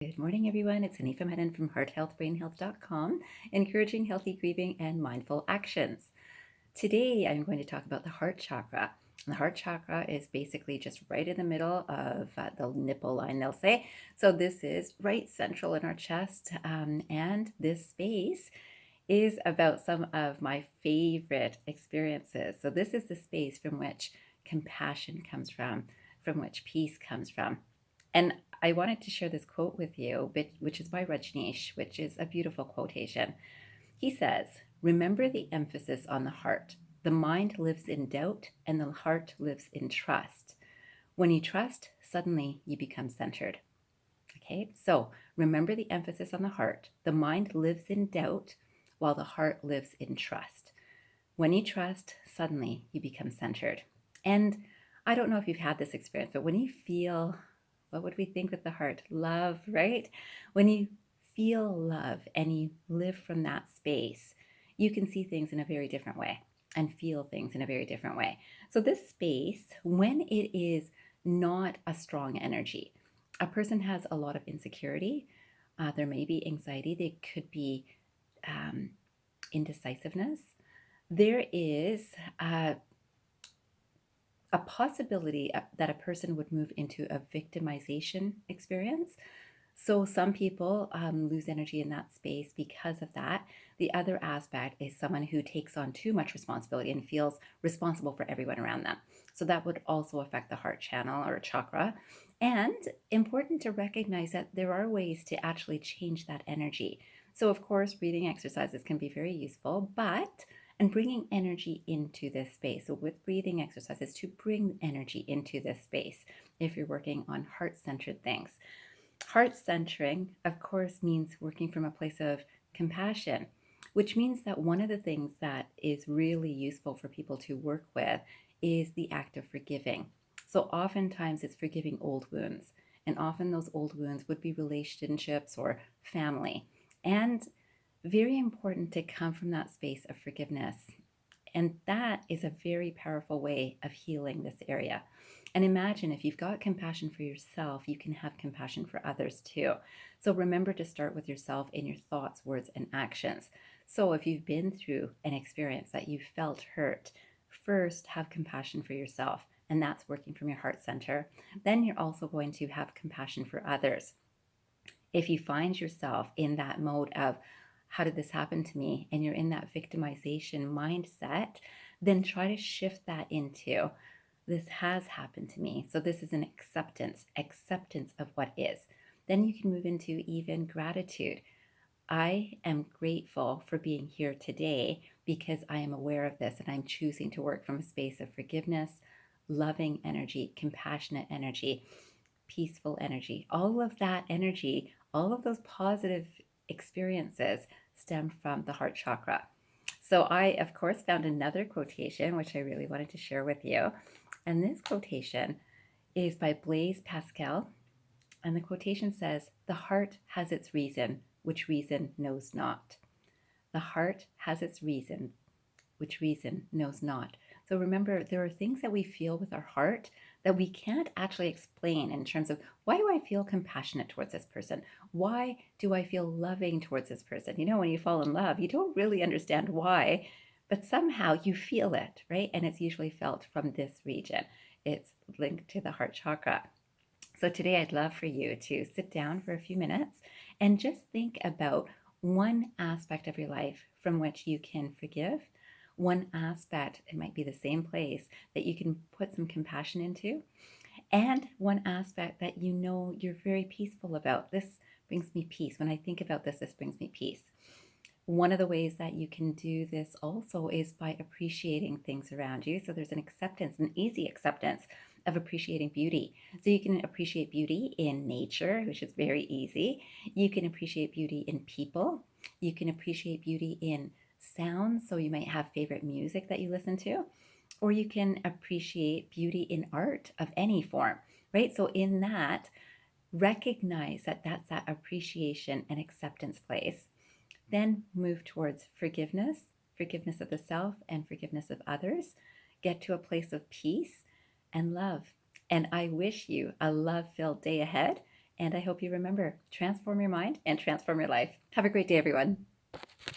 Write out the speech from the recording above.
Good morning, everyone. It's Anifa Menon from hearthealthbrainhealth.com, encouraging healthy grieving and mindful actions. Today, I'm going to talk about the heart chakra. And the heart chakra is basically just right in the middle of the nipple line, they'll say. So this is right central in our chest, and this space is about some of my favorite experiences. So this is the space from which compassion comes from which peace comes from. And I wanted to share this quote with you, which is by Rajneesh, which is a beautiful quotation. He says, "Remember the emphasis on the heart. The mind lives in doubt and the heart lives in trust. When you trust, suddenly you become centered." Okay, so remember the emphasis on the heart. The mind lives in doubt while the heart lives in trust. When you trust, suddenly you become centered. And I don't know if you've had this experience, but when you feel, what would we think with the heart? Love, right? When you feel love and you live from that space, you can see things in a very different way and feel things in a very different way. So, this space, when it is not a strong energy, a person has a lot of insecurity. There may be anxiety. There could be um, indecisiveness. There is a possibility that a person would move into a victimization experience. So some people lose energy in that space because of that. The other aspect is someone who takes on too much responsibility and feels responsible for everyone around them. So that would also affect the heart channel or chakra. And important to recognize that there are ways to actually change that energy. So of course, breathing exercises can be very useful, but and bringing energy into this space. So with breathing exercises to bring energy into this space if you're working on heart-centered things. Heart centering, of course, means working from a place of compassion, which means that one of the things that is really useful for people to work with is the act of forgiving. So oftentimes it's forgiving old wounds, and often those old wounds would be relationships or family. And very important to come from that space of forgiveness. And that is a very powerful way of healing this area. And imagine if you've got compassion for yourself, you can have compassion for others too. So remember to start with yourself in your thoughts, words, and actions. So if you've been through an experience that you felt hurt, first have compassion for yourself. And that's working from your heart center. Then you're also going to have compassion for others. If you find yourself in that mode of, how did this happen to me? And you're in that victimization mindset, then try to shift that into, this has happened to me. So this is an acceptance of what is. Then you can move into even gratitude. I am grateful for being here today because I am aware of this and I'm choosing to work from a space of forgiveness, loving energy, compassionate energy, peaceful energy. All of that energy, all of those positive experiences stem from the heart chakra. So I, of course, found another quotation which I really wanted to share with you. And this quotation is by Blaise Pascal. And the quotation says, "The heart has its reason, which reason knows not." The heart has its reason, which reason knows not. So remember, there are things that we feel with our heart that we can't actually explain in terms of, why do I feel compassionate towards this person? Why do I feel loving towards this person? You know, when you fall in love, you don't really understand why, but somehow you feel it, right? And it's usually felt from this region. It's linked to the heart chakra. So today I'd love for you to sit down for a few minutes and just think about one aspect of your life from which you can forgive, one aspect, it might be the same place, that you can put some compassion into, and one aspect that you know you're very peaceful about. This brings me peace. When I think about this, this brings me peace. One of the ways that you can do this also is by appreciating things around you. So there's an acceptance, an easy acceptance of appreciating beauty. So you can appreciate beauty in nature, which is very easy. You can appreciate beauty in people. You can appreciate beauty in sounds. So you might have favorite music that you listen to, or you can appreciate beauty in art of any form, right? So in that, recognize that that's that appreciation and acceptance place. Then move towards forgiveness, forgiveness of the self and forgiveness of others. Get to a place of peace and love. And I wish you a love-filled day ahead And I hope you remember, transform your mind and transform your life. Have a great day, everyone.